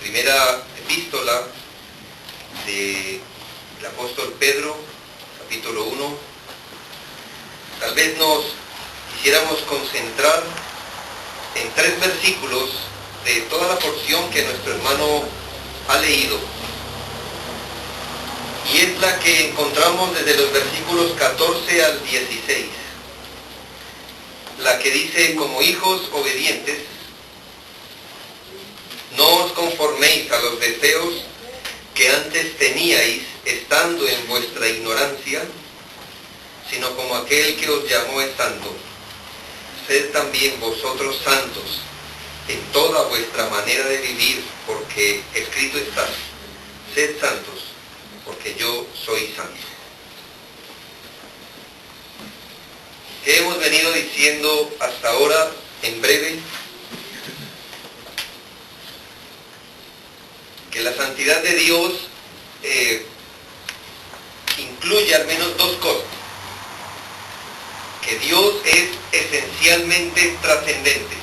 Primera epístola del apóstol Pedro, capítulo 1. Tal vez nos quisiéramos concentrar en 3 versículos de toda la porción que nuestro hermano ha leído. Y es la que encontramos desde los versículos 14 al 16. La que dice: como hijos obedientes, no os conforméis a los deseos que antes teníais estando en vuestra ignorancia, sino como aquel que os llamó es santo. Sed también vosotros santos en toda vuestra manera de vivir, porque escrito está: sed santos, porque yo soy santo. ¿Qué hemos venido diciendo hasta ahora en breve? Que la santidad de Dios incluye al menos 2 cosas. Que Dios es esencialmente trascendente,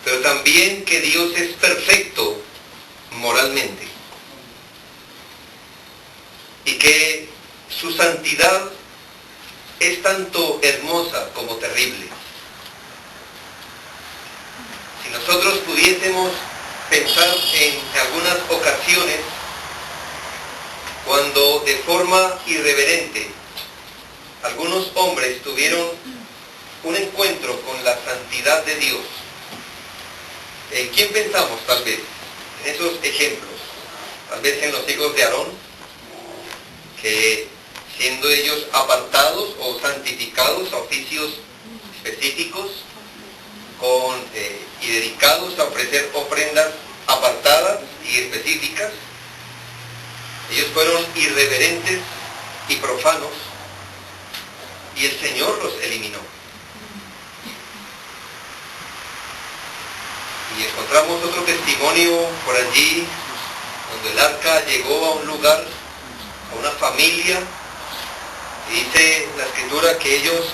pero también que Dios es perfecto moralmente, y que su santidad es tanto hermosa como terrible. Si nosotros pudiésemos pensar en algunas ocasiones cuando de forma irreverente algunos hombres tuvieron un encuentro con la santidad de Dios, ¿en quién pensamos tal vez? En esos ejemplos, tal vez en los hijos de Aarón, que siendo ellos apartados o santificados a oficios específicos y dedicados a ofrecer ofrendas apartadas y específicas, ellos fueron irreverentes y profanos, y el Señor los eliminó. Y encontramos otro testimonio por allí, donde el arca llegó a un lugar, a una familia, y dice la Escritura que ellos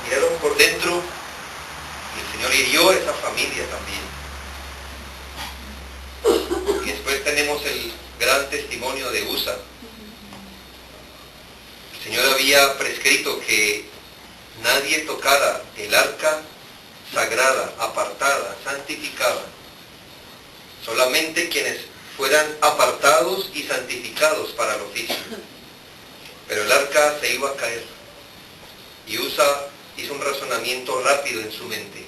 miraron por dentro, y el Señor hirió a esa familia también. Y después tenemos el gran testimonio de Usa. El Señor había prescrito que nadie tocara el arca sagrada, apartada, santificada. Solamente quienes fueran apartados y santificados para el oficio. Pero el arca se iba a caer. Y Usa hizo un razonamiento rápido en su mente.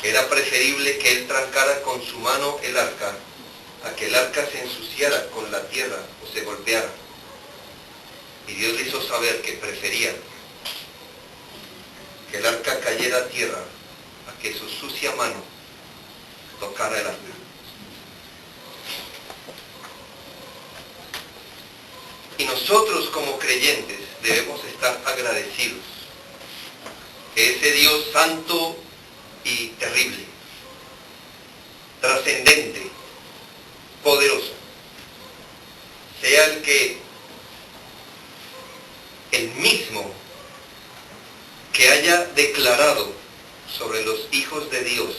Era preferible que él trancara con su mano el arca a que el arca se ensuciara con la tierra o se golpeara. Y Dios le hizo saber que prefería que el arca cayera a tierra a que su sucia mano tocara el arca. Y nosotros como creyentes debemos estar agradecidos que ese Dios santo y terrible, trascendente, poderoso, sea el mismo que haya declarado sobre los hijos de Dios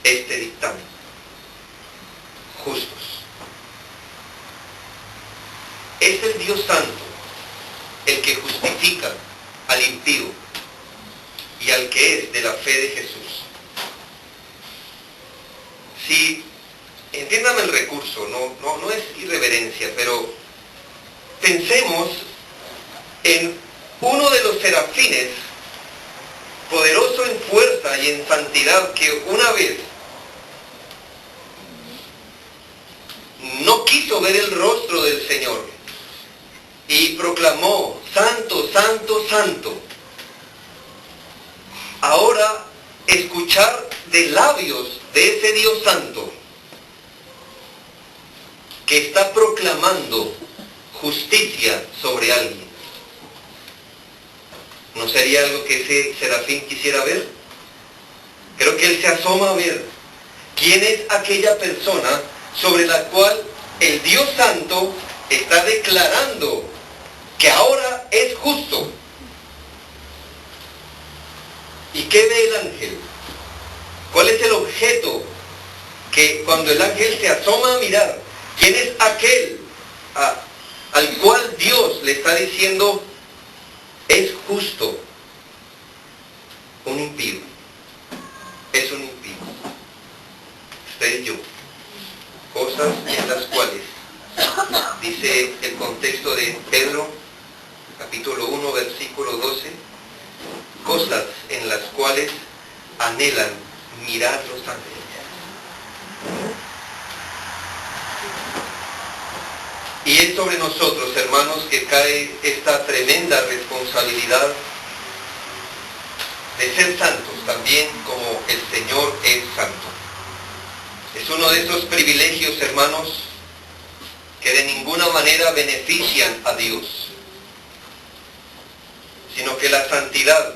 este dictamen: justos. Es el Dios santo el que justifica al impío y al que es de la fe de Jesús. Si, entiéndame el recurso, no es irreverencia, pero pensemos en uno de los serafines, poderoso en fuerza y en santidad, que una vez no quiso ver el rostro del Señor y proclamó: santo, santo, santo. Ahora, escuchar de labios de ese Dios santo que está proclamando justicia sobre alguien, ¿no sería algo que ese serafín quisiera ver? Creo que él se asoma a ver quién es aquella persona sobre la cual el Dios santo está declarando que ahora es justo. ¿Y qué ve el ángel? ¿Cuál es el objeto secreto que cuando el ángel se asoma a mirar, ¿quién es aquel al cual Dios le está diciendo es justo? Un impío. Es un impío. Usted y yo. Cosas en las cuales, dice el contexto de Pedro, capítulo 1, versículo 12, cosas en las cuales anhelan mirar los ángeles. Y es sobre nosotros, hermanos, que cae esta tremenda responsabilidad de ser santos, también como el Señor es santo. Es uno de esos privilegios, hermanos, que de ninguna manera benefician a Dios, sino que la santidad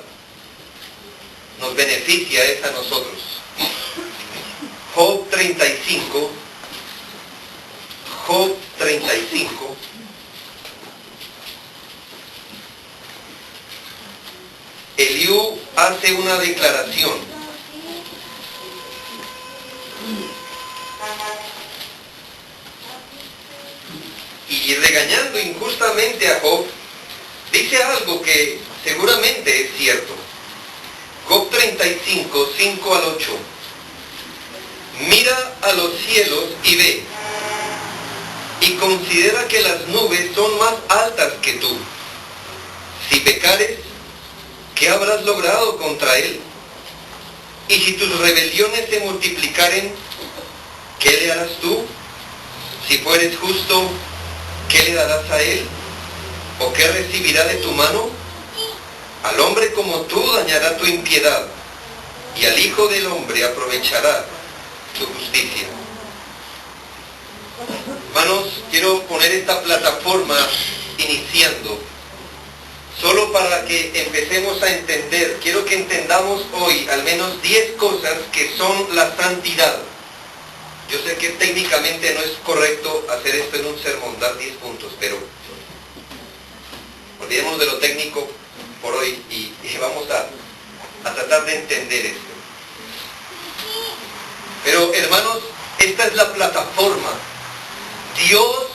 nos beneficia es a nosotros. Job 35, Eliú hace una declaración. Y regañando injustamente a Job, dice algo que seguramente es cierto. Job 35, 5 al 8. Mira a los cielos y ve, y considera que las nubes son más altas que tú. Si pecares, ¿qué habrás logrado contra él? Y si tus rebeliones se multiplicaren, ¿qué le harás tú? Si fueres justo, ¿qué le darás a él? ¿O qué recibirá de tu mano? Al hombre como tú dañará tu impiedad, y al Hijo del Hombre aprovechará tu justicia. Hermanos, quiero poner esta plataforma iniciando, solo para que empecemos a entender. Quiero que entendamos hoy al menos 10 cosas que son la santidad. Yo sé que técnicamente no es correcto hacer esto en un sermón, dar 10 puntos, pero olvidemos de lo técnico por hoy y vamos a tratar de entender esto. Pero hermanos, esta es la plataforma. Dios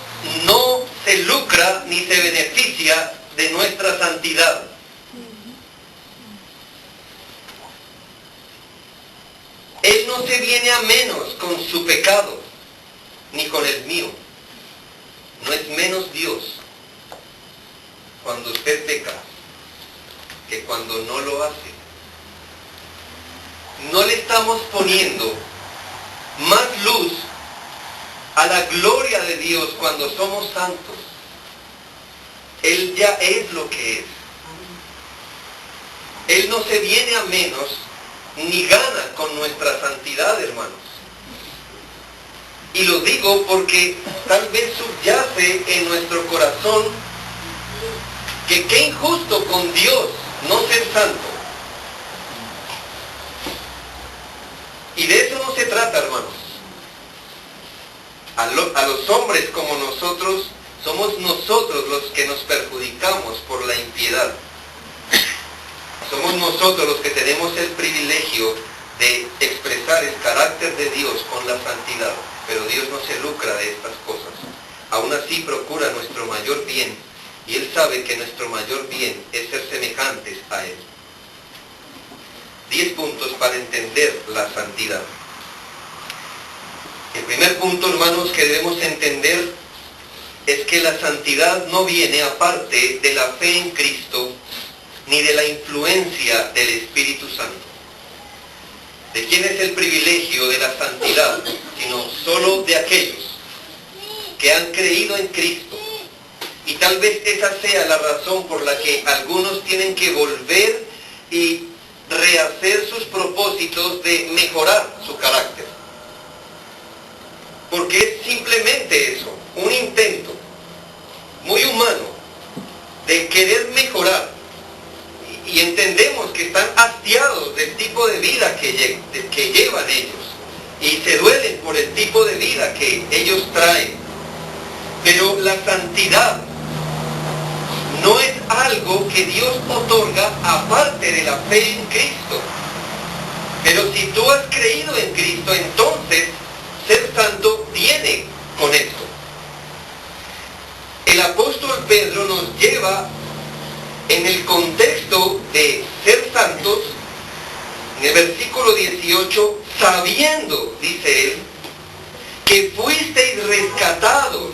no se lucra ni se beneficia de nuestra santidad. Él no se viene a menos con su pecado, ni con el mío. No es menos Dios cuando usted peca que cuando no lo hace. No le estamos poniendo más luz a la gloria de Dios cuando somos santos. Él ya es lo que es. Él no se viene a menos ni gana con nuestra santidad, hermanos. Y lo digo porque tal vez subyace en nuestro corazón que qué injusto con Dios no ser santo. Y de eso no se trata, hermanos. A los hombres como nosotros, somos nosotros los que nos perjudicamos por la impiedad. Somos nosotros los que tenemos el privilegio de expresar el carácter de Dios con la santidad, pero Dios no se lucra de estas cosas. Aún así procura nuestro mayor bien, y Él sabe que nuestro mayor bien es ser semejantes a Él. 10 puntos para entender la santidad. El primer punto, hermanos, que debemos entender es que la santidad no viene aparte de la fe en Cristo ni de la influencia del Espíritu Santo. ¿De quién es el privilegio de la santidad? Sino solo de aquellos que han creído en Cristo. Y tal vez esa sea la razón por la que algunos tienen que volver y rehacer sus propósitos de mejorar su carácter. Porque es simplemente eso, un intento muy humano de querer mejorar. Y entendemos que están hastiados del tipo de vida que llevan ellos. Y se duelen por el tipo de vida que ellos traen. Pero la santidad no es algo que Dios otorga aparte de la fe en Cristo. Pero si tú has creído en Cristo, sabiendo, dice él, que fuisteis rescatados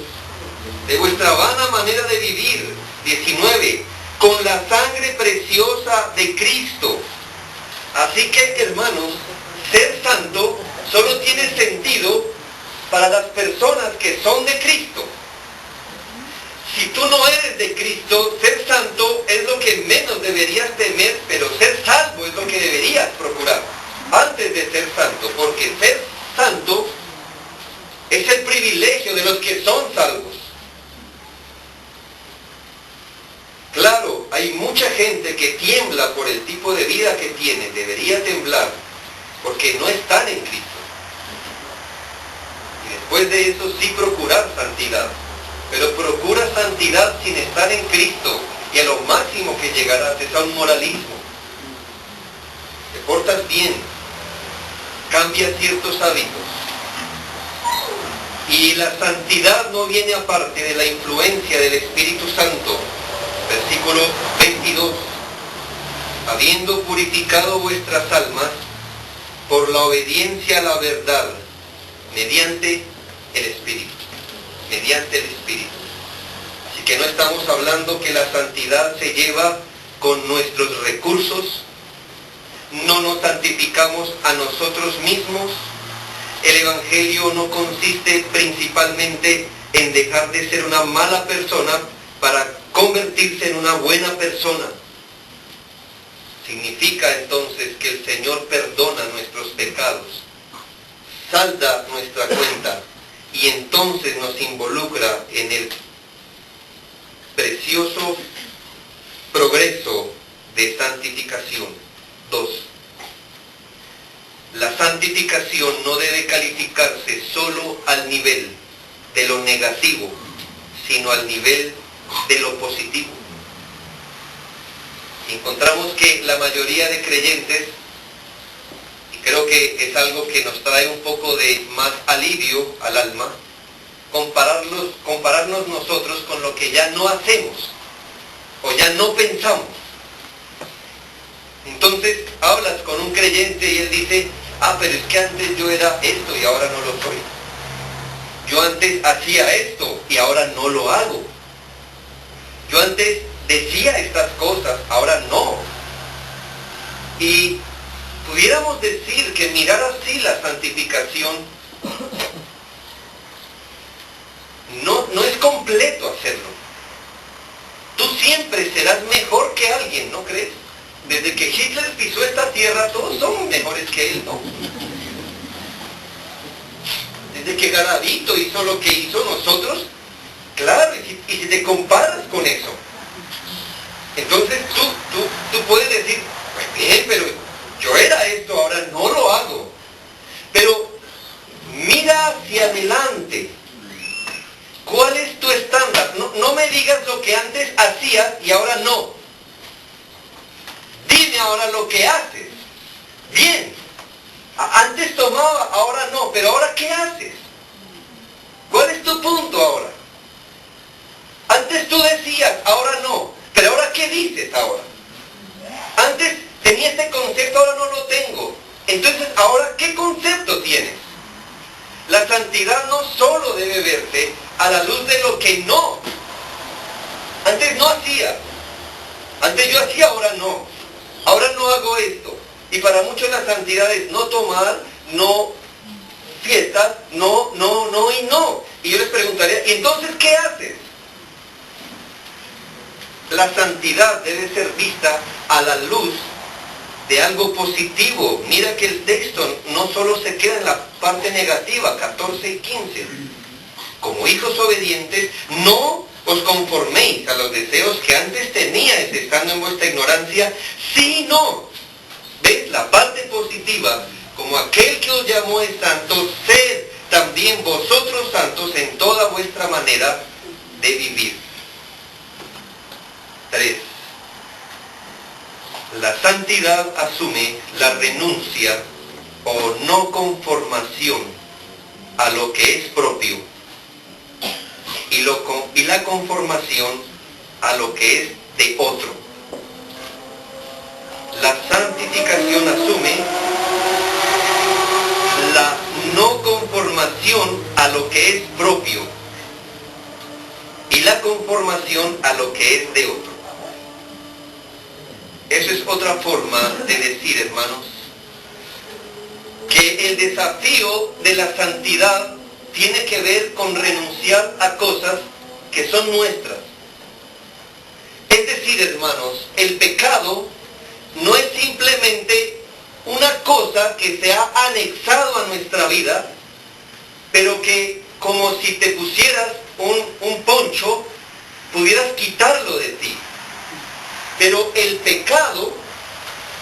de vuestra vana manera de vivir. 19, con la sangre preciosa de Cristo. Así que, hermanos, ser santo solo tiene sentido para las personas que son de Cristo. Si tú no eres de Cristo, ser santo es lo que menos deberías temer, pero ser salvo es lo que deberías procurar antes de ser santo, porque ser santo es el privilegio de los que son salvos. Claro, hay mucha gente que tiembla por el tipo de vida que tiene, debería temblar, porque no están en Cristo. Y después de eso sí procurar santidad, pero procura santidad sin estar en Cristo, y a lo máximo que llegarás es a un moralismo. Te portas bien, cambias ciertos hábitos, y la santidad no viene aparte de la influencia del Espíritu Santo. Versículo 22. Habiendo purificado vuestras almas por la obediencia a la verdad, mediante el Espíritu. Mediante el Espíritu. Así que no estamos hablando que la santidad se lleva con nuestros recursos. No nos santificamos a nosotros mismos. El Evangelio no consiste principalmente en dejar de ser una mala persona para convertirse en una buena persona. Significa entonces que el Señor perdona nuestros pecados, salda nuestra cuenta y entonces nos involucra en el precioso progreso de santificación. 2. La santificación no debe calificarse solo al nivel de lo negativo, sino al nivel de lo positivo. Encontramos que la mayoría de creyentes, y creo que es algo que nos trae un poco de más alivio al alma, compararnos nosotros con lo que ya no hacemos o ya no pensamos. Entonces hablas con un creyente y él dice: pero es que antes yo era esto y ahora no lo soy. Yo antes hacía esto y ahora no lo hago. Yo antes decía estas cosas, ahora no. Y pudiéramos decir que mirar así la santificación no es completo hacerlo. Tú siempre serás mejor que alguien, ¿no crees? Desde que Hitler pisó esta tierra, todos somos mejores que él, ¿no? Desde que Garavito hizo lo que hizo, nosotros, claro, y si te comparas con eso, entonces tú puedes decir: pues bien, pero yo era esto, ahora no lo hago. Pero mira hacia adelante. ¿Cuál es tu estándar? No me digas lo que antes hacías y ahora no. Dime ahora lo que haces. Bien. Antes tomaba, ahora no. Pero ahora ¿qué haces? ¿Cuál es tu punto ahora? Antes tú decías, ahora no. Pero ahora ¿qué dices ahora? Antes tenía este concepto, ahora no lo tengo. Entonces, ¿ahora qué concepto tienes? La santidad no solo debe verse a la luz de lo que no. Antes no hacía. Antes yo hacía, ahora no. Ahora no hago esto. Y para muchos la santidad es no tomar, no fiestas, no y no. Y yo les preguntaría: ¿y entonces qué haces? La santidad debe ser vista a la luz de algo positivo. Mira que el texto no solo se queda en la parte negativa, 14 y 15. Como hijos obedientes, no os conforméis a los deseos que antes teníais estando en vuestra ignorancia, sino, ¿ves? La parte positiva, como aquel que os llamó es santo, sed también vosotros santos en toda vuestra manera de vivir. 3. La santidad asume la renuncia o no conformación a lo que es propio y la conformación a lo que es de otro. La santificación asume lo que es propio y la conformación a lo que es de otro. Eso es otra forma de decir, hermanos, que el desafío de la santidad tiene que ver con renunciar a cosas que son nuestras. Es decir, hermanos, el pecado no es simplemente una cosa que se ha anexado a nuestra vida, pero que como si te pusieras un poncho, pudieras quitarlo de ti. Pero el pecado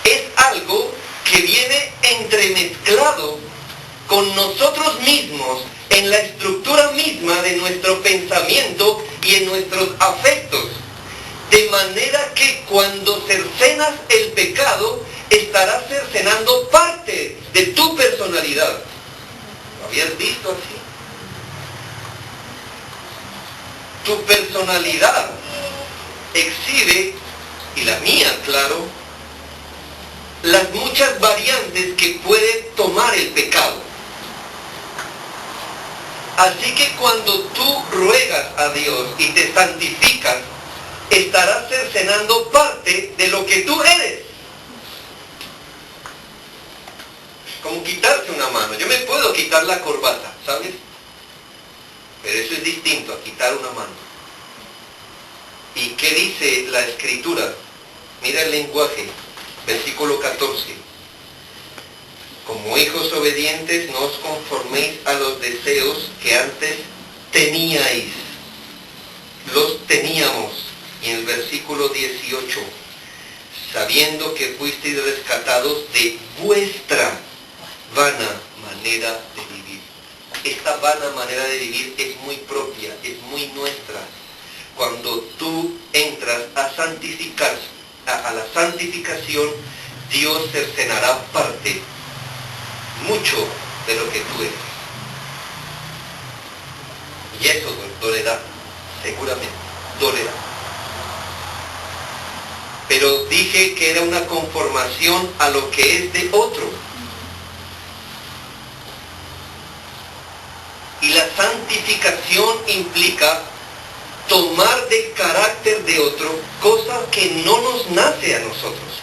es algo que viene entremezclado con nosotros mismos en la estructura misma de nuestro pensamiento y en nuestros afectos. De manera que cuando cercenas el pecado, estarás cercenando parte de tu personalidad. ¿Lo habías visto así? Tu personalidad exhibe, y la mía, claro, las muchas variantes que puede tomar el pecado. Así que cuando tú ruegas a Dios y te santificas, estarás cercenando parte de lo que tú eres. Como quitarse una mano. Yo me puedo quitar la corbata, ¿sabes? Pero eso es distinto a quitar una mano. ¿Y qué dice la Escritura? Mira el lenguaje, versículo 14. Como hijos obedientes, no os conforméis a los deseos que antes teníais. Los teníamos. Y en el versículo 18, sabiendo que fuisteis rescatados de vuestra vana manera de vivir. Esta vana manera de vivir es muy propia, es muy nuestra. Cuando tú entras a santificar, a la santificación, Dios cercenará parte, mucho de lo que tú eres. Y eso dolerá, seguramente, dolerá. Pero dije que era una conformación a lo que es de otro. Y la santificación implica tomar del carácter de otro cosas que no nos nace a nosotros.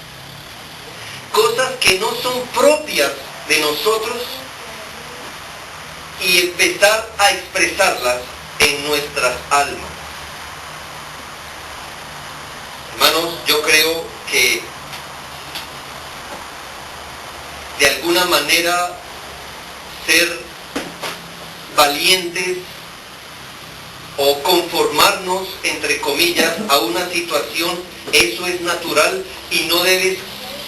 Cosas que no son propias de nosotros y empezar a expresarlas en nuestras almas. Hermanos, yo creo que de alguna manera ser valientes o conformarnos, entre comillas, a una situación, eso es natural y no debes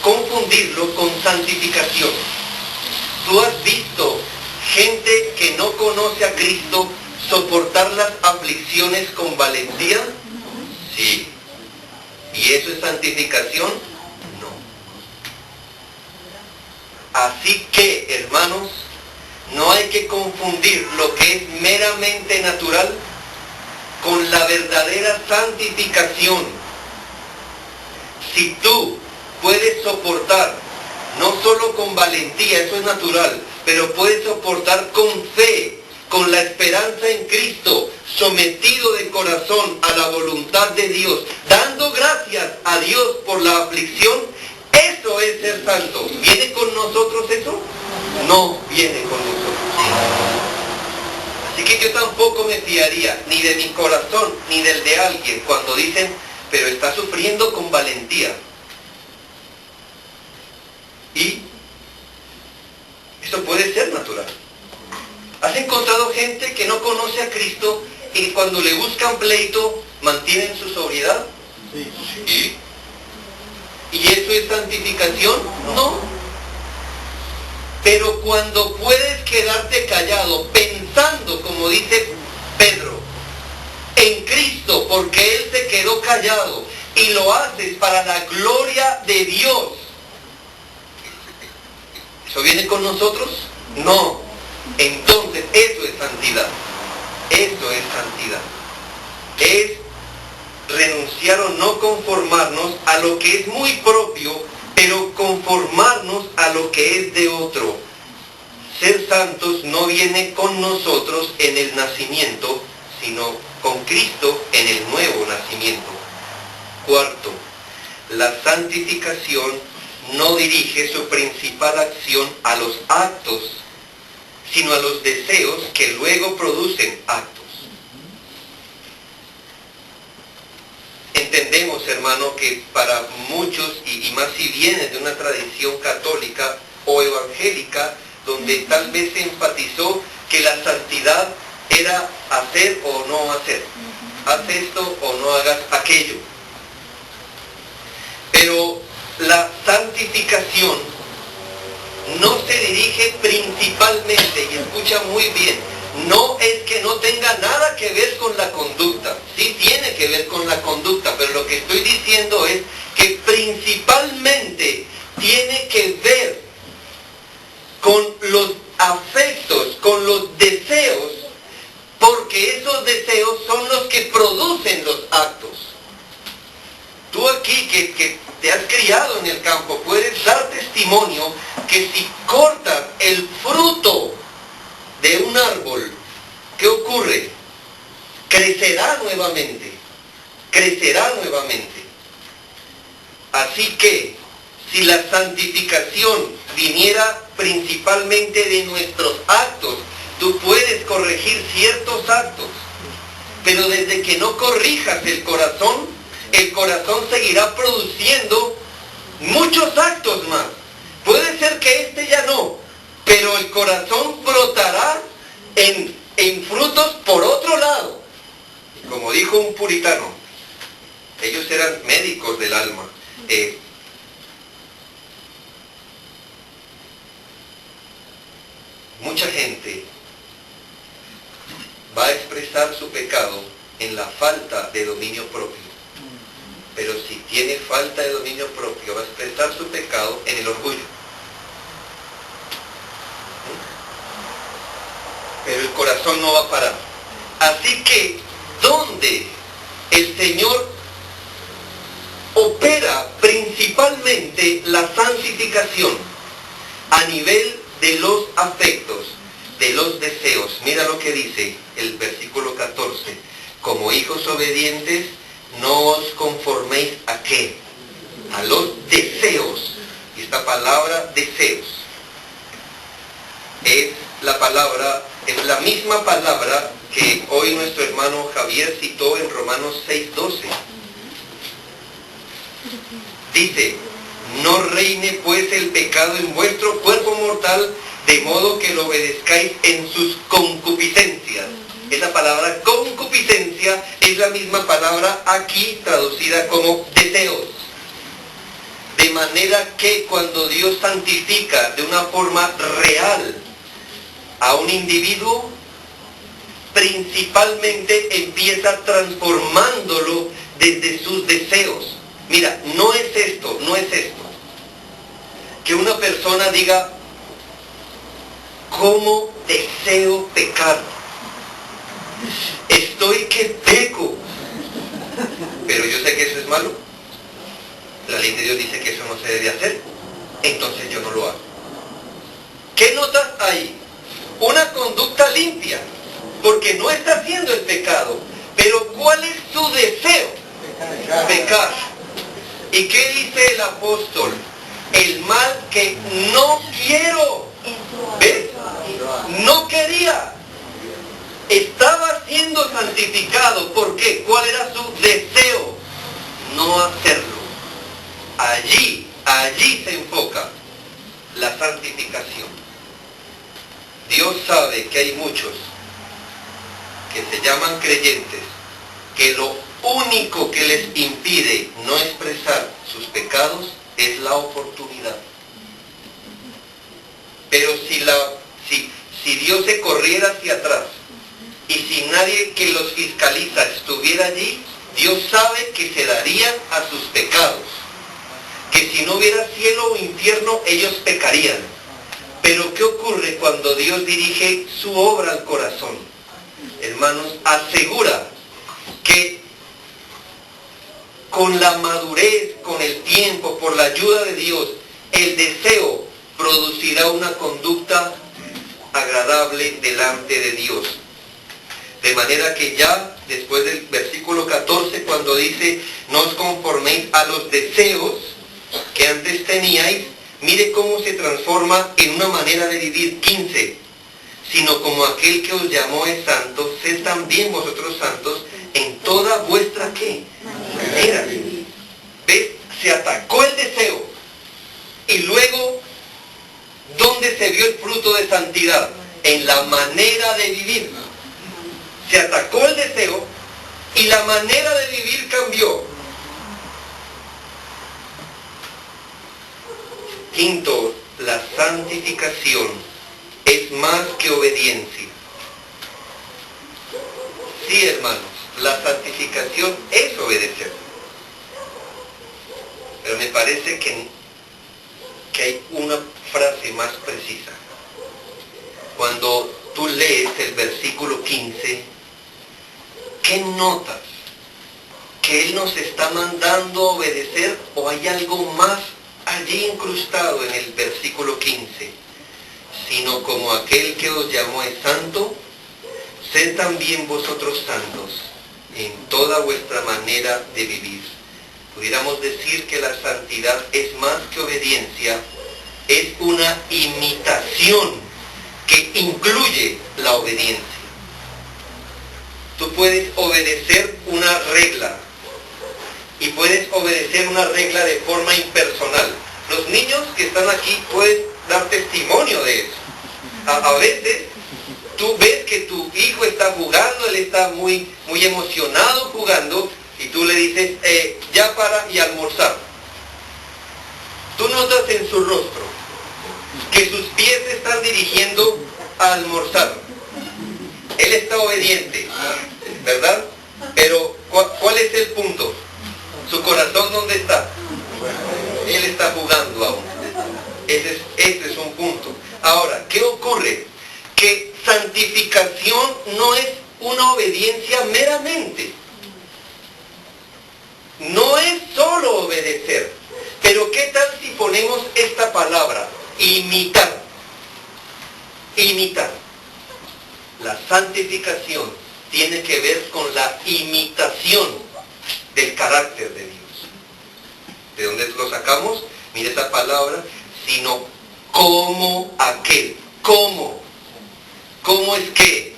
confundirlo con santificación. ¿Tú has visto gente que no conoce a Cristo soportar las aflicciones con valentía? Sí. ¿Y eso es santificación? No. Así que, hermanos, no hay que confundir lo que es meramente natural con la verdadera santificación. Si tú puedes soportar, no solo con valentía, eso es natural, pero puedes soportar con fe, con la esperanza en Cristo, sometido de corazón a la voluntad de Dios, dando gracias a Dios por la aflicción, eso es ser santo. ¿Viene con nosotros eso? No viene con nosotros. Así que yo tampoco me fiaría ni de mi corazón ni del de alguien cuando dicen, pero está sufriendo con valentía. Y eso puede ser natural. ¿Has encontrado gente que no conoce a Cristo y cuando le buscan pleito mantienen su sobriedad? Sí. ¿Y eso es santificación? No. Pero cuando puedes quedarte callado pensando, como dice Pedro, en Cristo, porque Él se quedó callado y lo haces para la gloria de Dios, ¿eso viene con nosotros? No. Entonces, eso es santidad. Eso es santidad. Es renunciar o no conformarnos a lo que es muy propio, pero conformarnos a lo que es de otro. ser santos no viene con nosotros en el nacimiento, sino con Cristo en el nuevo nacimiento. Cuarto, la santificación no dirige su principal acción a los actos, sino a los deseos que luego producen actos. Entendemos, hermano, que para muchos, y más si vienes de una tradición católica o evangélica, donde tal vez se enfatizó que la santidad era hacer o no hacer. Haz esto o no hagas aquello. Pero la santificación no se dirige principalmente, y escucha muy bien, no es que no tenga nada que ver con la conducta, sí tiene que ver con la conducta, pero lo que estoy diciendo es que principalmente tiene que ver con los afectos, con los deseos, porque esos deseos son los que producen los actos. Tú aquí que te has criado en el campo, puedes dar testimonio que si cortas el fruto de un árbol, ¿qué ocurre? Crecerá nuevamente, crecerá nuevamente. Así que, si la santificación viniera principalmente de nuestros actos, tú puedes corregir ciertos actos, pero desde que no corrijas el corazón seguirá produciendo muchos actos más. Puede ser que este ya no, pero el corazón brotará en frutos por otro lado. Como dijo un puritano, ellos eran médicos del alma. Mucha gente va a expresar su pecado en la falta de dominio propio. Pero si tiene falta de dominio propio, va a expresar su pecado en el orgullo. Pero el corazón no va a parar. Así que, ¿dónde el Señor opera principalmente la santificación? A nivel de los afectos, de los deseos. Mira lo que dice el versículo 14. Como hijos obedientes, no os conforméis a ¿qué? A los deseos. Y esta palabra deseos es la misma palabra que hoy nuestro hermano Javier citó en Romanos 6:12. Dice: no reine pues el pecado en vuestro cuerpo mortal, de modo que lo obedezcáis en sus concupiscencias. Esa palabra concupiscencia es la misma palabra aquí traducida como deseos. De manera que cuando Dios santifica de una forma real a un individuo, principalmente empieza transformándolo desde sus deseos. Mira, no es esto. Que una persona diga: ¿cómo deseo pecar? Estoy que peco. Pero yo sé que eso es malo. La ley de Dios dice que eso no se debe hacer. Entonces yo no lo hago. ¿Qué notas ahí? Una conducta limpia, porque no está haciendo el pecado. Pero ¿cuál es su deseo? Pecar. ¿Y qué dice el apóstol? El mal que no quiero. ¿Ves? No quería. Estaba siendo santificado. ¿Por qué? ¿Cuál era su deseo? No hacerlo. Allí se enfoca la santificación. Dios sabe que hay muchos que se llaman creyentes, que lo único que les impide no expresar sus pecados es la oportunidad. Pero si Dios se corriera hacia atrás y si nadie que los fiscaliza estuviera allí, Dios sabe que se darían a sus pecados. Que si no hubiera cielo o infierno, ellos pecarían. Pero ¿qué ocurre cuando Dios dirige su obra al corazón? Hermanos, asegura que con la madurez, con el tiempo, por la ayuda de Dios, el deseo producirá una conducta agradable delante de Dios. De manera que ya después del versículo 14, cuando dice, no os conforméis a los deseos que antes teníais, mire cómo se transforma en una manera de vivir. 15, sino como aquel que os llamó es santo, sed también vosotros santos en toda vuestra, ¿qué? Manera. ¿Ves? Se atacó el deseo. Y luego, ¿dónde se vio el fruto de santidad? En la manera de vivir. Se atacó el deseo y la manera de vivir cambió. Quinto, la santificación es más que obediencia. Sí, hermanos, la santificación es obedecer. Pero me parece que hay una frase más precisa. Cuando tú lees el versículo 15, ¿qué notas? ¿Que Él nos está mandando a obedecer o hay algo más allí incrustado en el versículo 15? Sino como aquel que os llamó es santo, sed también vosotros santos en toda vuestra manera de vivir. Pudiéramos decir que la santidad es más que obediencia, es una imitación que incluye la obediencia. Tú puedes obedecer una regla y puedes obedecer una regla de forma impersonal. Los niños que están aquí pueden dar testimonio de eso. A veces tú ves que tu hijo está jugando, él está muy emocionado jugando y tú le dices, ya para y almorzar. Tú notas en su rostro que sus pies se están dirigiendo a almorzar. Él está obediente, ¿verdad? Pero ¿cuál es el punto? ¿Su corazón dónde está? Él está jugando aún. Ese es un punto. Ahora, ¿qué ocurre? Que santificación no es una obediencia meramente. No es solo obedecer. Pero ¿qué tal si ponemos esta palabra? Imitar. Imitar. La santificación tiene que ver con la imitación del carácter de Dios. ¿De dónde lo sacamos? Mire esa palabra, sino como aquel. ¿Cómo? ¿Cómo es que?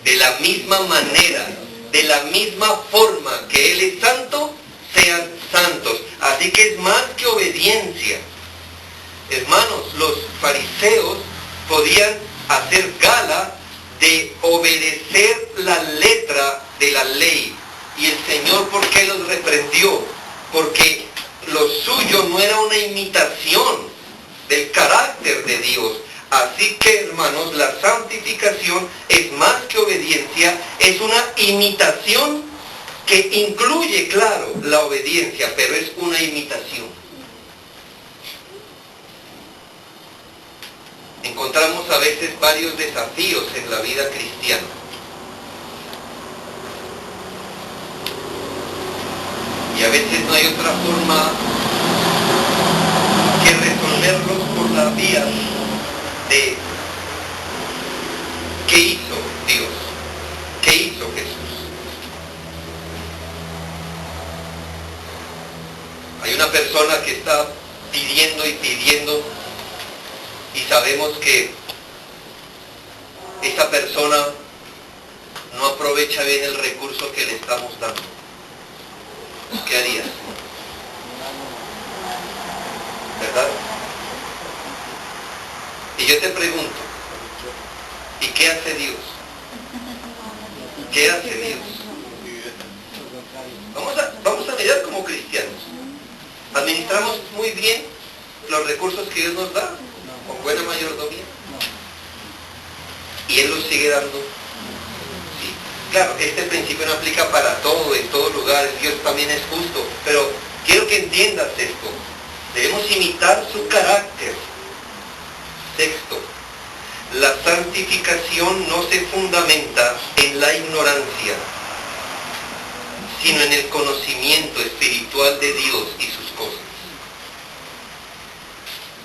De la misma manera, de la misma forma que Él es santo, sean santos. Así que es más que obediencia. Hermanos, los fariseos podían hacer gala de obedecer la letra de la ley. Y el Señor, ¿por qué los reprendió? Porque lo suyo no era una imitación del carácter de Dios. Así que, hermanos, la santificación es más que obediencia, es una imitación que incluye, claro, la obediencia, pero es una imitación. Encontramos a veces varios desafíos en la vida cristiana. Y a veces no hay otra forma que resolverlos por la vía de ¿qué hizo Dios? ¿Qué hizo Jesús? Hay una persona que está pidiendo y pidiendo y sabemos que esa persona no aprovecha bien el recurso que le estamos dando. ¿Qué harías? ¿Verdad? Y yo te pregunto, ¿y qué hace Dios? ¿Qué hace Dios? Vamos a mirar como cristianos. ¿Administramos muy bien los recursos que Dios nos da? ¿Con buena mayordomía? ¿Y Él los sigue dando? Sí. Claro, este principio no aplica para todo, en todo lugar. Dios también es justo. Pero quiero que entiendas esto. Debemos imitar su carácter. Sexto, la santificación no se fundamenta en la ignorancia, sino en el conocimiento espiritual de Dios y sus cosas.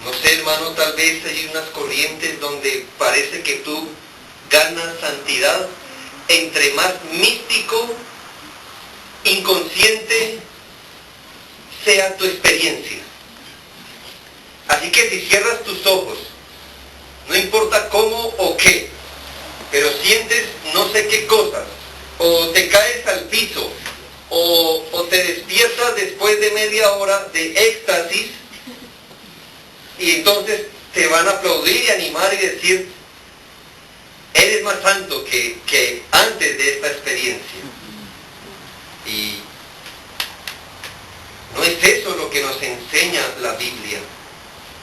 No sé, hermano, tal vez hay unas corrientes donde parece que tú gana santidad entre más místico, inconsciente sea tu experiencia. Así que si cierras tus ojos, no importa cómo o qué, pero sientes no sé qué cosas, o te caes al piso, o te despiertas después de media hora de éxtasis, y entonces te van a aplaudir y animar y decir, eres más santo que antes de esta experiencia. Y no es eso lo que nos enseña la Biblia.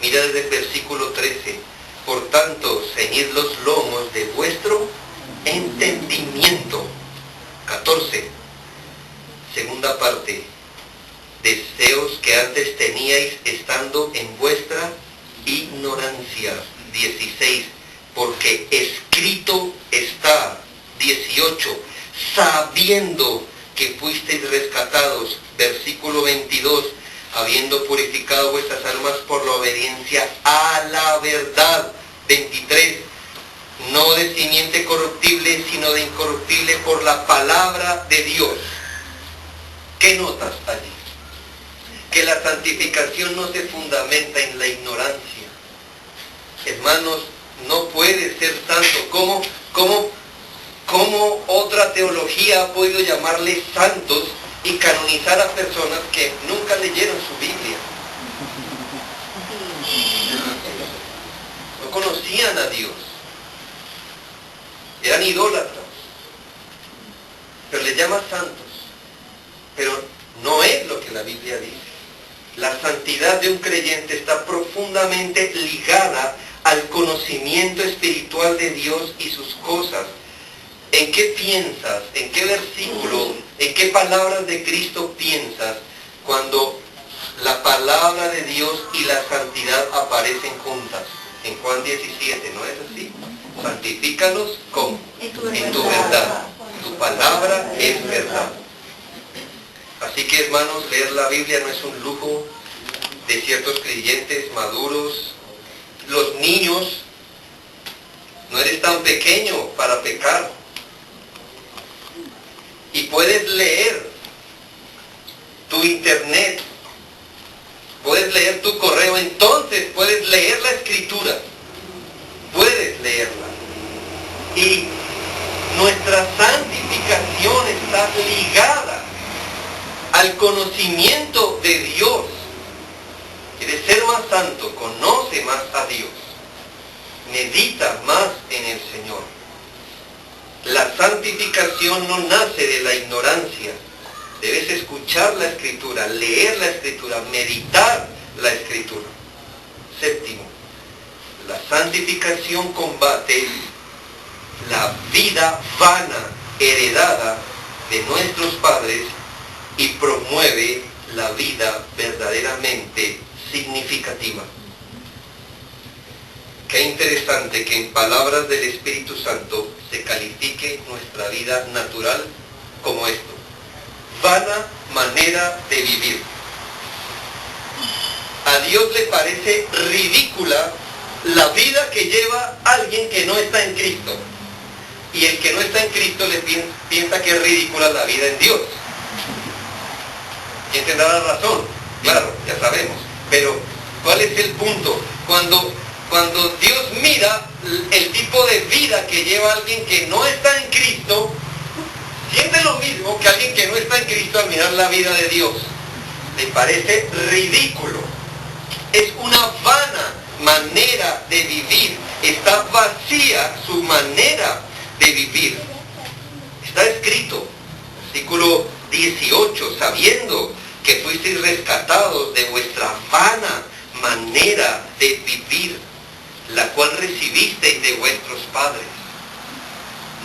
Mira desde el versículo 13. Por tanto, ceñid los lomos de vuestro entendimiento. 14. Segunda parte. Deseos que antes teníais estando en vuestra ignorancia. 16. Porque escrito está. 18. Sabiendo que fuisteis rescatados. Versículo 22. Habiendo purificado vuestras almas por la obediencia a la verdad. 23. No de simiente corruptible, sino de incorruptible por la palabra de Dios. ¿Qué notas allí? Que la santificación no se fundamenta en la ignorancia. Hermanos, no puede ser santo. ¿Cómo otra teología ha podido llamarle santos y canonizar a personas que nunca leyeron su Biblia? No conocían a Dios. Eran idólatras. Pero les llama santos. Pero no es lo que la Biblia dice. La santidad de un creyente está profundamente ligada al conocimiento espiritual de Dios y sus cosas. ¿En qué piensas? ¿En qué versículo? ¿En qué palabras de Cristo piensas cuando la palabra de Dios y la santidad aparecen juntas? En Juan 17, ¿no es así? Santifícalos ¿cómo? En tu verdad. Tu palabra es verdad. Así que, hermanos, leer la Biblia no es un lujo de ciertos creyentes maduros. Los niños, no eres tan pequeño para pecar. Y puedes leer tu internet, puedes leer tu correo, entonces puedes leer la Escritura, puedes leerla. Y nuestra santificación está ligada al conocimiento de Dios. ¿Quieres ser más santo? Conoce más a Dios. Medita más en el Señor. La santificación no nace de la ignorancia. Debes escuchar la Escritura, leer la Escritura, meditar la Escritura. Séptimo, la santificación combate la vida vana heredada de nuestros padres y promueve la vida verdaderamente significativa. Qué interesante que en palabras del Espíritu Santo se califique nuestra vida natural como esto: vana manera de vivir. A Dios le parece ridícula la vida que lleva alguien que no está en Cristo. Y el que no está en Cristo le piensa que es ridícula la vida en Dios. ¿Quién tendrá la razón? Claro, ya sabemos. Pero, ¿cuál es el punto? Cuando Dios mira el tipo de vida que lleva alguien que no está en Cristo, siente lo mismo que alguien que no está en Cristo al mirar la vida de Dios. Le parece ridículo. Es una vana manera de vivir. Está vacía su manera de vivir. Está escrito, versículo 18, sabiendo que fuisteis rescatados de vuestra vana manera de vivir, la cual recibisteis de vuestros padres.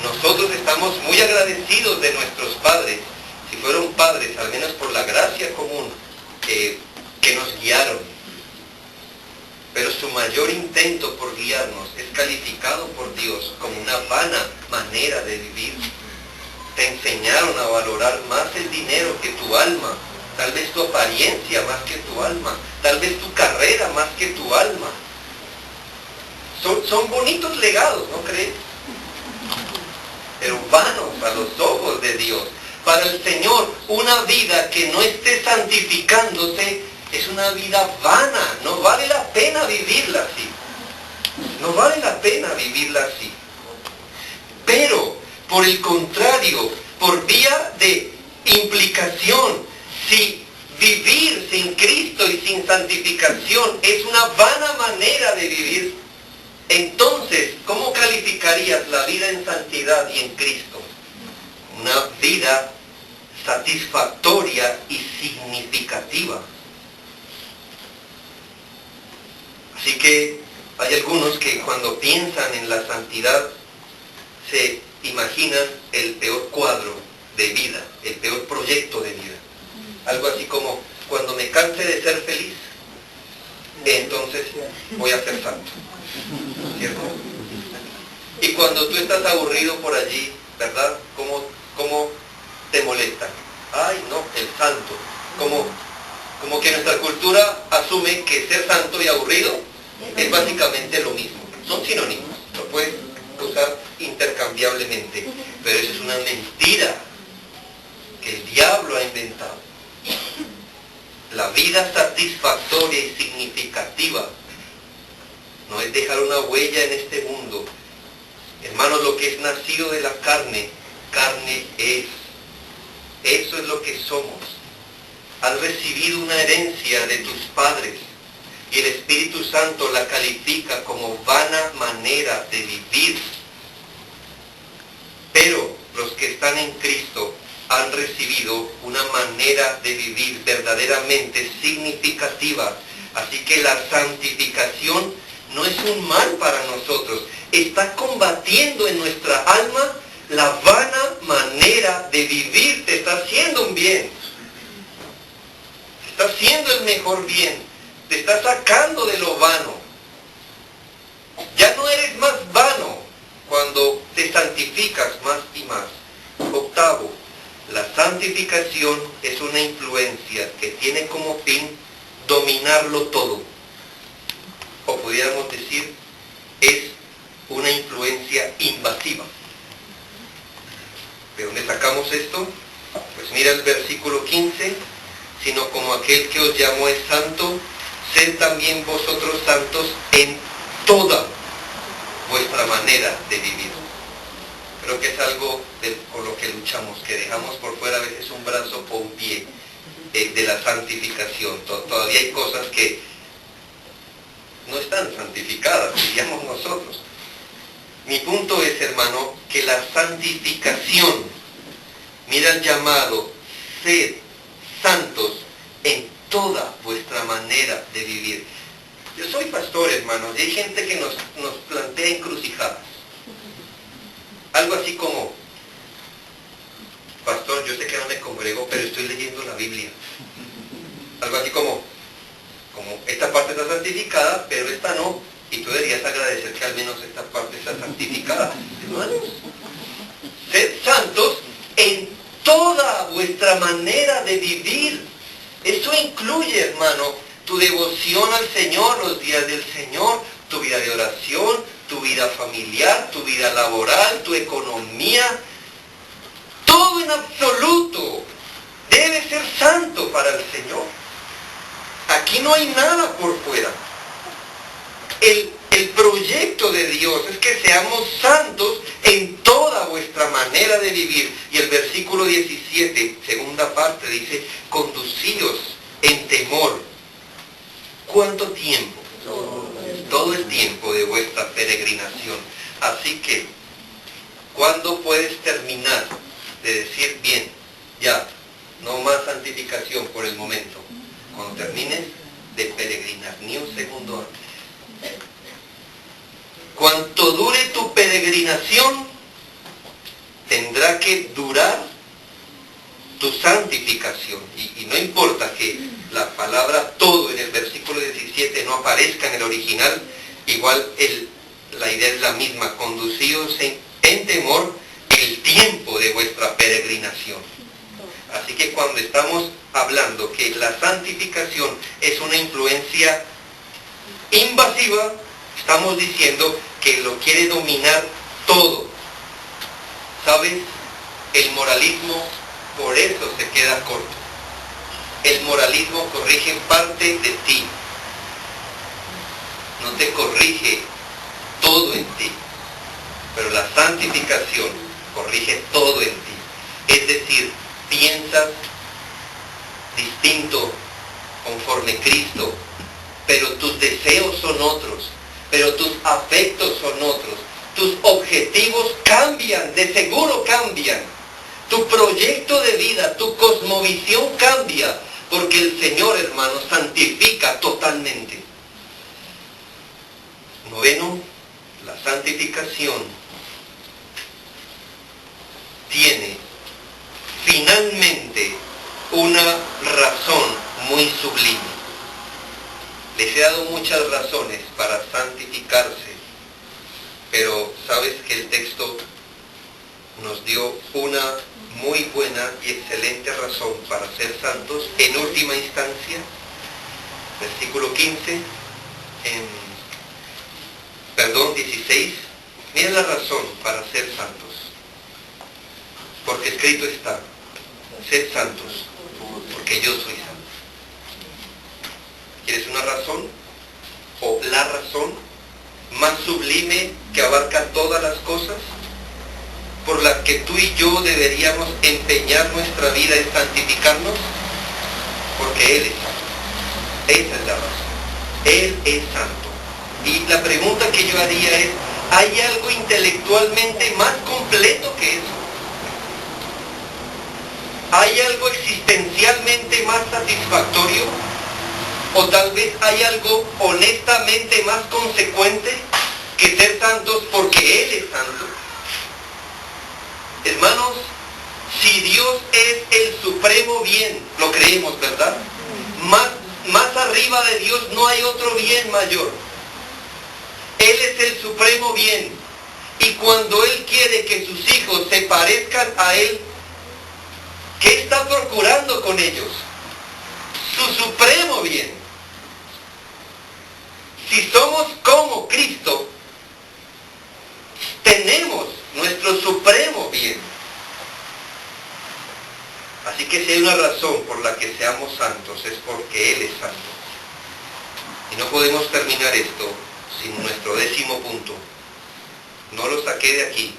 Nosotros estamos muy agradecidos de nuestros padres, si fueron padres, al menos por la gracia común que nos guiaron. Pero su mayor intento por guiarnos es calificado por Dios como una vana manera de vivir. Te enseñaron a valorar más el dinero que tu alma, tal vez tu apariencia más que tu alma, tal vez tu carrera más que tu alma. Son bonitos legados, ¿no crees? pero vanos a los ojos de Dios. Para el Señor, una vida que no esté santificándose es una vida vana. No vale la pena vivirla así. No vale la pena vivirla así. Pero, por el contrario, por vía de implicación, si vivir sin Cristo y sin santificación es una vana manera de vivir, entonces, ¿cómo calificarías la vida en santidad y en Cristo? Una vida satisfactoria y significativa. Así que hay algunos que cuando piensan en la santidad se imaginan el peor cuadro de vida, el peor proyecto de vida. Algo así como, cuando me canse de ser feliz, entonces voy a ser santo. ¿Cierto? Y cuando tú estás aburrido por allí, ¿verdad? ¿Cómo te molesta? Ay, no, el santo. Como que nuestra cultura asume que ser santo y aburrido es básicamente lo mismo. Son sinónimos, lo puedes usar intercambiablemente. Pero eso es una mentira que el diablo ha inventado. La vida satisfactoria y significativa no es dejar una huella en este mundo. Hermanos, lo que es nacido de la carne, carne es. Eso es lo que somos. Has recibido una herencia de tus padres y el Espíritu Santo la califica como vana manera de vivir. Pero los que están en Cristo han recibido una manera de vivir verdaderamente significativa. Así que la santificación no es un mal para nosotros. Está combatiendo en nuestra alma la vana manera de vivir. Te está haciendo un bien. Te está haciendo el mejor bien. Te está sacando de lo vano. Ya no eres más vano cuando te santificas más y más. Octavo, la santificación es una influencia que tiene como fin dominarlo todo. O pudiéramos decir, es una influencia invasiva. ¿De dónde sacamos esto? Pues mira el versículo 15, sino como aquel que os llamó es santo, sed también vosotros santos en toda vuestra manera de vivir. Creo que es algo con lo que luchamos, que dejamos por fuera a veces un brazo o un pie de la santificación. Todavía hay cosas que no están santificadas, diríamos nosotros. Mi punto es, hermano, que la santificación, mira el llamado, sed santos en toda vuestra manera de vivir. Yo soy pastor, hermanos, y hay gente que nos plantea encrucijadas. Algo así como, pastor, yo sé que no me congrego, pero estoy leyendo la Biblia. Algo así como esta parte está santificada, pero esta no. Y tú deberías agradecer que al menos esta parte está santificada. Hermanos, sed santos en toda vuestra manera de vivir. Eso incluye, hermano, tu devoción al Señor, los días del Señor, tu vida de oración, tu vida familiar, tu vida laboral, tu economía. Todo en absoluto debe ser santo para el Señor. Aquí no hay nada por fuera. El proyecto de Dios es que seamos santos en toda vuestra manera de vivir. Y el versículo 17, segunda parte, dice, conducíos en temor. ¿Cuánto tiempo? Todo el tiempo de vuestra peregrinación. Así que, ¿cuándo puedes terminar de decir, bien, ya, no más santificación por el momento? Cuando termines de peregrinar, ni un segundo antes. Cuanto dure tu peregrinación, tendrá que durar tu santificación. Y no importa que la palabra todo en el versículo 17 no aparezca en el original, igual la idea es la misma, conducíos en temor el tiempo de vuestra peregrinación. Así que cuando estamos hablando que la santificación es una influencia invasiva, estamos diciendo que lo quiere dominar todo. ¿Sabe? ¿Sabes? El moralismo por eso se queda corto. El moralismo corrige parte de ti. No te corrige todo en ti. Pero la santificación corrige todo en ti. Es decir, piensas distinto conforme Cristo, pero tus deseos son otros, pero tus afectos son otros, tus objetivos cambian, de seguro cambian, tu proyecto de vida, tu cosmovisión cambia, porque el Señor, hermano, santifica totalmente. Noveno, la santificación tiene finalmente una razón muy sublime. Les he dado muchas razones para santificarse, pero sabes que el texto nos dio una muy buena y excelente razón para ser santos. En última instancia, versículo 16, miren la razón para ser santos. Porque escrito está, sed santos, porque yo soy santo. ¿Quieres una razón? ¿O la razón más sublime que abarca todas las cosas? Por la que tú y yo deberíamos empeñar nuestra vida en santificarnos. Porque Él es santo. Esa es la razón. Él es santo. Y la pregunta que yo haría es, ¿hay algo intelectualmente más completo que eso? ¿Hay algo existencialmente más satisfactorio? ¿O tal vez hay algo honestamente más consecuente que ser santos porque Él es santo? Hermanos, si Dios es el supremo bien, lo creemos, ¿verdad? Más arriba de Dios no hay otro bien mayor. Él es el supremo bien. Y cuando Él quiere que sus hijos se parezcan a Él, ¿qué está procurando con ellos? Su supremo bien. Si somos como Cristo, tenemos nuestro supremo bien. Así que si hay una razón por la que seamos santos, es porque Él es santo. Y no podemos terminar esto sin nuestro 10º punto. No lo saqué de aquí,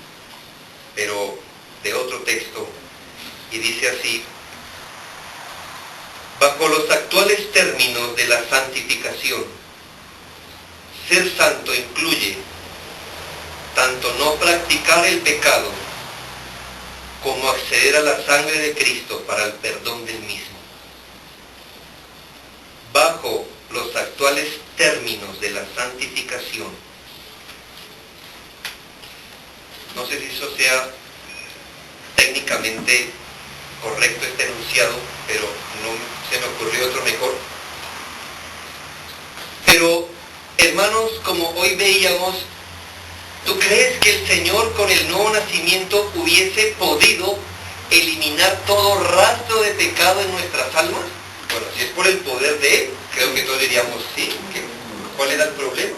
pero de otro texto. Y dice así: bajo los actuales términos de la santificación, ser santo incluye tanto no practicar el pecado como acceder a la sangre de Cristo para el perdón del mismo. Bajo los actuales términos de la santificación. No sé si eso sea técnicamente correcto este enunciado, pero no se me ocurrió otro mejor. Pero, hermanos, como hoy veíamos, ¿tú crees que el Señor con el nuevo nacimiento hubiese podido eliminar todo rastro de pecado en nuestras almas? Bueno, si es por el poder de Él, creo que todos diríamos sí, ¿cuál era el problema?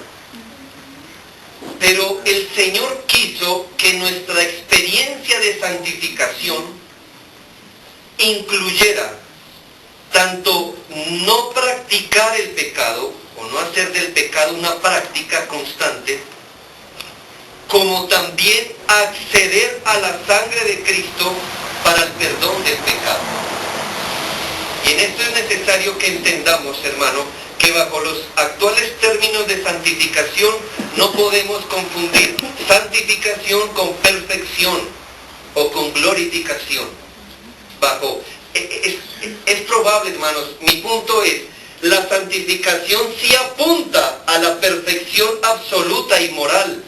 Pero el Señor quiso que nuestra experiencia de santificación incluyera tanto no practicar el pecado, o no hacer del pecado una práctica constante, como también acceder a la sangre de Cristo para el perdón del pecado. Y en esto es necesario que entendamos, hermano, que bajo los actuales términos de santificación no podemos confundir santificación con perfección o con glorificación. Es probable, hermanos, mi punto es, la santificación sí apunta a la perfección absoluta y moral.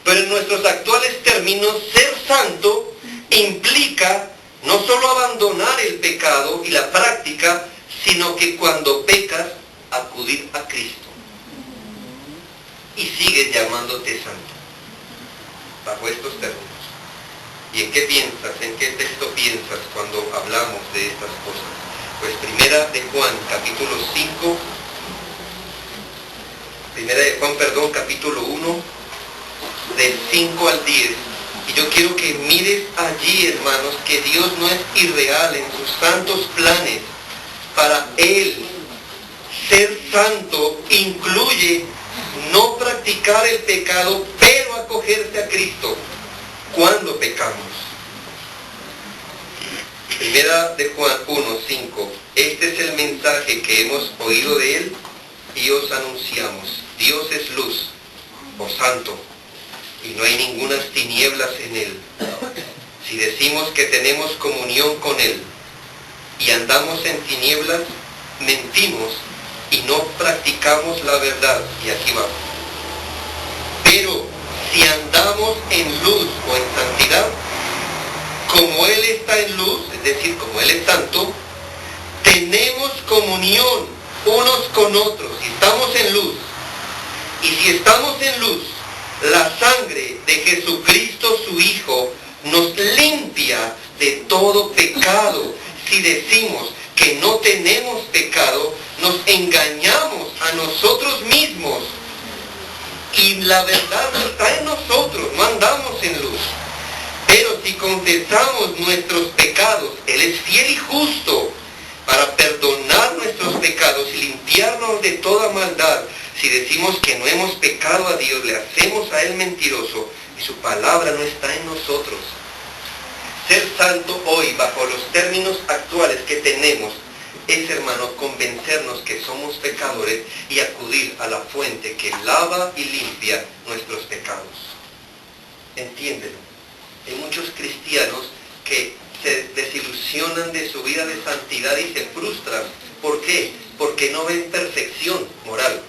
Pero en nuestros actuales términos, ser santo implica no solo abandonar el pecado y la práctica, sino que cuando pecas, acudir a Cristo. Y sigues llamándote santo. Bajo estos términos. ¿Y en qué piensas? ¿En qué texto piensas cuando hablamos de estas cosas? Pues Primera de Juan, capítulo 1, del 5 al 10, Y yo quiero que mires allí, hermanos, que Dios no es irreal en sus santos planes. Para Él, ser santo incluye no practicar el pecado, pero acogerse a Cristo cuando pecamos. Primera de Juan 1:5. Este es el mensaje que hemos oído de Él y os anunciamos. Dios es luz, o santo, y no hay ningunas tinieblas en Él. Si decimos que tenemos comunión con Él y andamos en tinieblas, mentimos y no practicamos la verdad. Y aquí va. Pero si andamos en luz o en santidad, como Él está en luz, es decir, como Él es santo, tenemos comunión unos con otros y estamos en luz. Y si estamos en luz, la sangre de Jesucristo su Hijo nos limpia de todo pecado. Si decimos que no tenemos pecado, nos engañamos a nosotros mismos. Y la verdad no está en nosotros, no andamos en luz. Pero si confesamos nuestros pecados, Él es fiel y justo para perdonar nuestros pecados y limpiarnos de toda maldad. Si decimos que no hemos pecado a Dios, le hacemos a Él mentiroso y su palabra no está en nosotros. Ser santo hoy, bajo los términos actuales que tenemos, es, hermanos, convencernos que somos pecadores y acudir a la fuente que lava y limpia nuestros pecados. Entiéndelo. Hay muchos cristianos que se desilusionan de su vida de santidad y se frustran. ¿Por qué? Porque no ven perfección moral.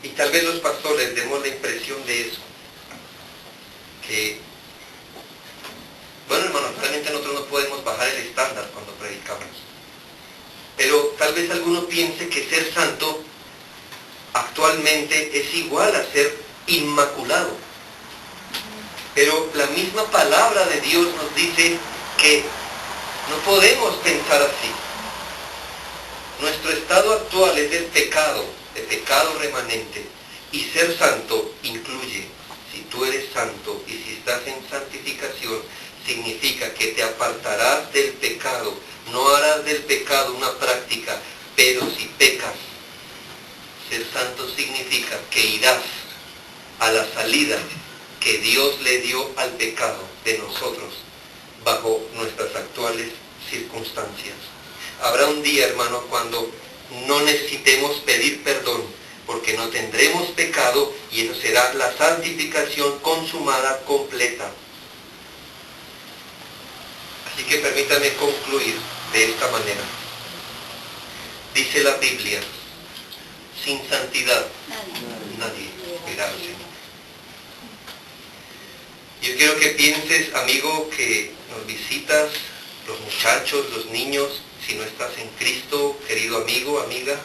Y tal vez los pastores demos la impresión de eso. Que, bueno, hermanos, realmente nosotros no podemos bajar el estándar cuando predicamos. Pero tal vez alguno piense que ser santo actualmente es igual a ser inmaculado. Pero la misma palabra de Dios nos dice que no podemos pensar así. Nuestro estado actual es del pecado, de pecado remanente. Y ser santo incluye, si tú eres santo y si estás en santificación, significa que te apartarás del pecado. No harás del pecado una práctica, pero si pecas, ser santo significa que irás a la salida que Dios le dio al pecado de nosotros bajo nuestras actuales circunstancias. Habrá un día, hermano, cuando no necesitemos pedir perdón, porque no tendremos pecado y eso será la santificación consumada, completa. Así que permítame concluir de esta manera. Dice la Biblia, sin santidad nadie verá al Señor. Yo quiero que pienses, amigo, que nos visitas, los muchachos, los niños, si no estás en Cristo, querido amigo, amiga.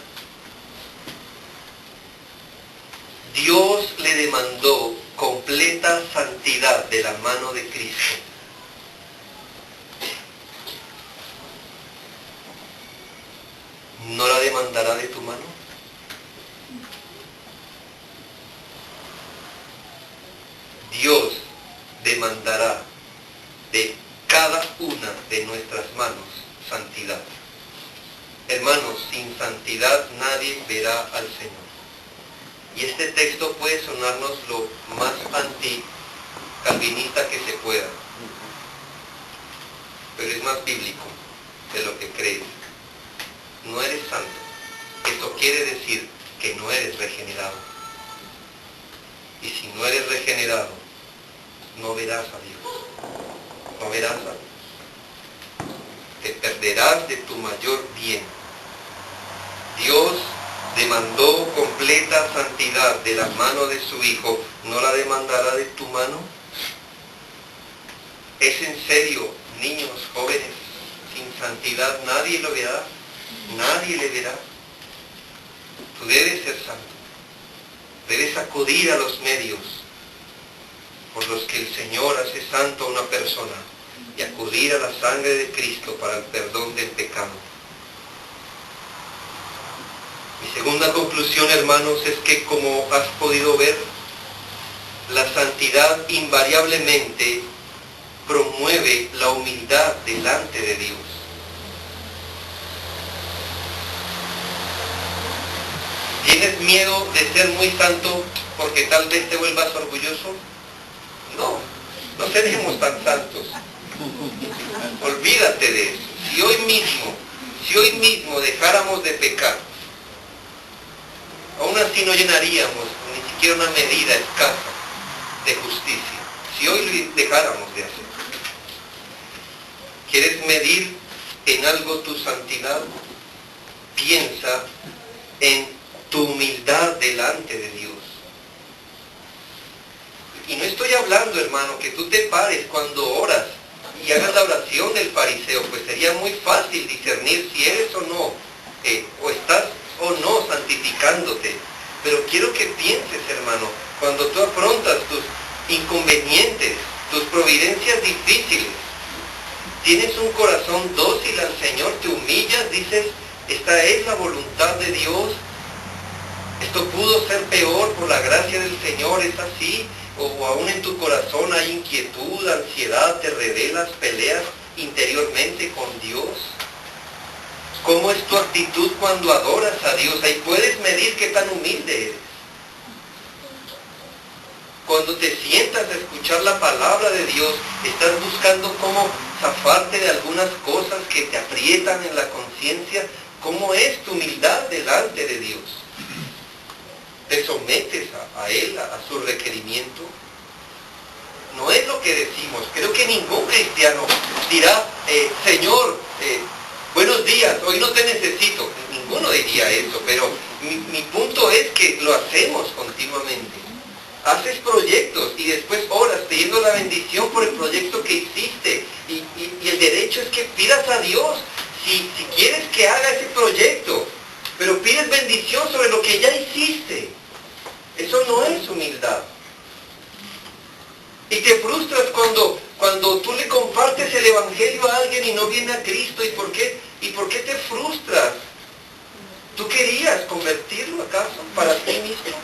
Dios le demandó completa santidad de la mano de Cristo. ¿No la demandará de tu mano? Dios demandará de cada una de nuestras manos santidad. Hermanos, sin santidad nadie verá al Señor. Y este texto puede sonarnos lo más anti-calvinista que se pueda, pero es más bíblico de lo que crees. No eres santo. Esto quiere decir que no eres regenerado. Y si no eres regenerado, no verás a Dios. No verás a Dios. Te perderás de tu mayor bien. Dios demandó completa santidad de la mano de su Hijo. ¿No la demandará de tu mano? ¿Es en serio, niños, jóvenes? Sin santidad nadie lo verá. Nadie le verá. Tú debes ser santo. Debes acudir a los medios por los que el Señor hace santo a una persona y acudir a la sangre de Cristo para el perdón del pecado. Mi segunda conclusión, hermanos, es que, como has podido ver, La santidad invariablemente promueve la humildad delante de Dios. ¿Tienes miedo de ser muy santo porque tal vez te vuelvas orgulloso? No, no seremos tan santos. Olvídate de eso. Si hoy mismo dejáramos de pecar, aún así no llenaríamos ni siquiera una medida escasa de justicia. Si hoy dejáramos de hacer. ¿Quieres medir en algo tu santidad? Piensa en tu humildad delante de Dios. Y no estoy hablando, hermano, que tú te pares cuando oras y hagas la oración del fariseo, pues sería muy fácil discernir si eres o no, o estás o no santificándote. Pero quiero que pienses, hermano, cuando tú afrontas tus inconvenientes, tus providencias difíciles, tienes un corazón dócil al Señor, te humillas, dices, esta es la voluntad de Dios, esto pudo ser peor por la gracia del Señor, es así, o aún en tu corazón hay inquietud, ansiedad, te rebelas, peleas interiormente con Dios. ¿Cómo es tu actitud cuando adoras a Dios? Ahí puedes medir qué tan humilde eres. Cuando te sientas a escuchar la palabra de Dios, estás buscando cómo zafarte de algunas cosas que te aprietan en la conciencia. ¿Cómo es tu humildad delante de Dios? ¿Te sometes a Él, a su requerimiento? No es lo que decimos. Creo que ningún cristiano dirá, Señor, buenos días, hoy no te necesito. Ninguno diría eso, pero mi punto es que lo hacemos continuamente. Haces proyectos y después oras pidiendo la bendición por el proyecto que hiciste. Y el derecho es que pidas a Dios si quieres que haga ese proyecto. Pero pides bendición sobre lo que ya hiciste. Eso no es humildad. Y te frustras cuando tú le compartes el Evangelio a alguien y no viene a Cristo. ¿Y por qué te frustras? ¿Tú querías convertirlo acaso para ti mismo?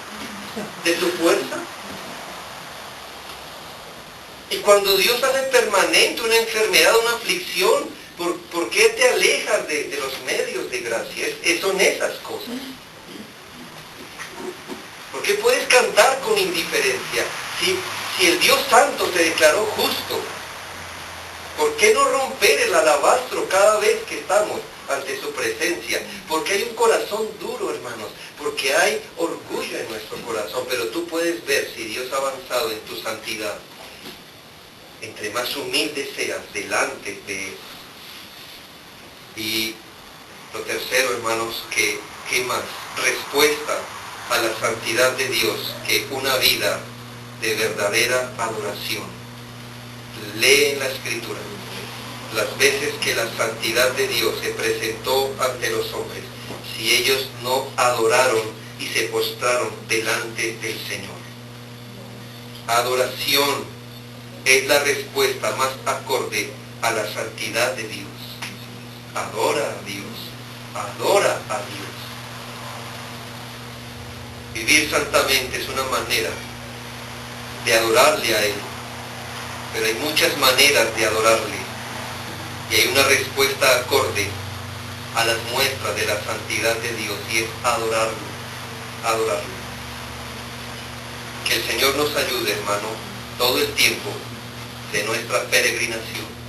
¿De tu fuerza? Y cuando Dios hace permanente una enfermedad, una aflicción, ¿por qué te alejas de los medios de gracia? Son esas cosas. ¿Por qué puedes cantar con indiferencia? Si el Dios Santo te declaró justo, ¿por qué no romper el alabastro cada vez que estamos ante su presencia? Porque hay un corazón duro, hermanos, porque hay orgullo en nuestro corazón, pero tú puedes ver si Dios ha avanzado en tu santidad. Entre más humilde seas delante de Él. Y lo tercero, hermanos, ¿qué más? Respuesta a la santidad de Dios, que una vida de verdadera adoración. Lee en la Escritura las veces que la santidad de Dios se presentó ante los hombres, si ellos no adoraron y se postraron delante del Señor. Adoración es la respuesta más acorde a la santidad de Dios. Adora a Dios, adora a Dios. Vivir santamente es una manera de adorarle a Él, pero hay muchas maneras de adorarle, y hay una respuesta acorde a las muestras de la santidad de Dios, y es adorarlo, adorarlo. Que el Señor nos ayude, hermano, todo el tiempo de nuestra peregrinación.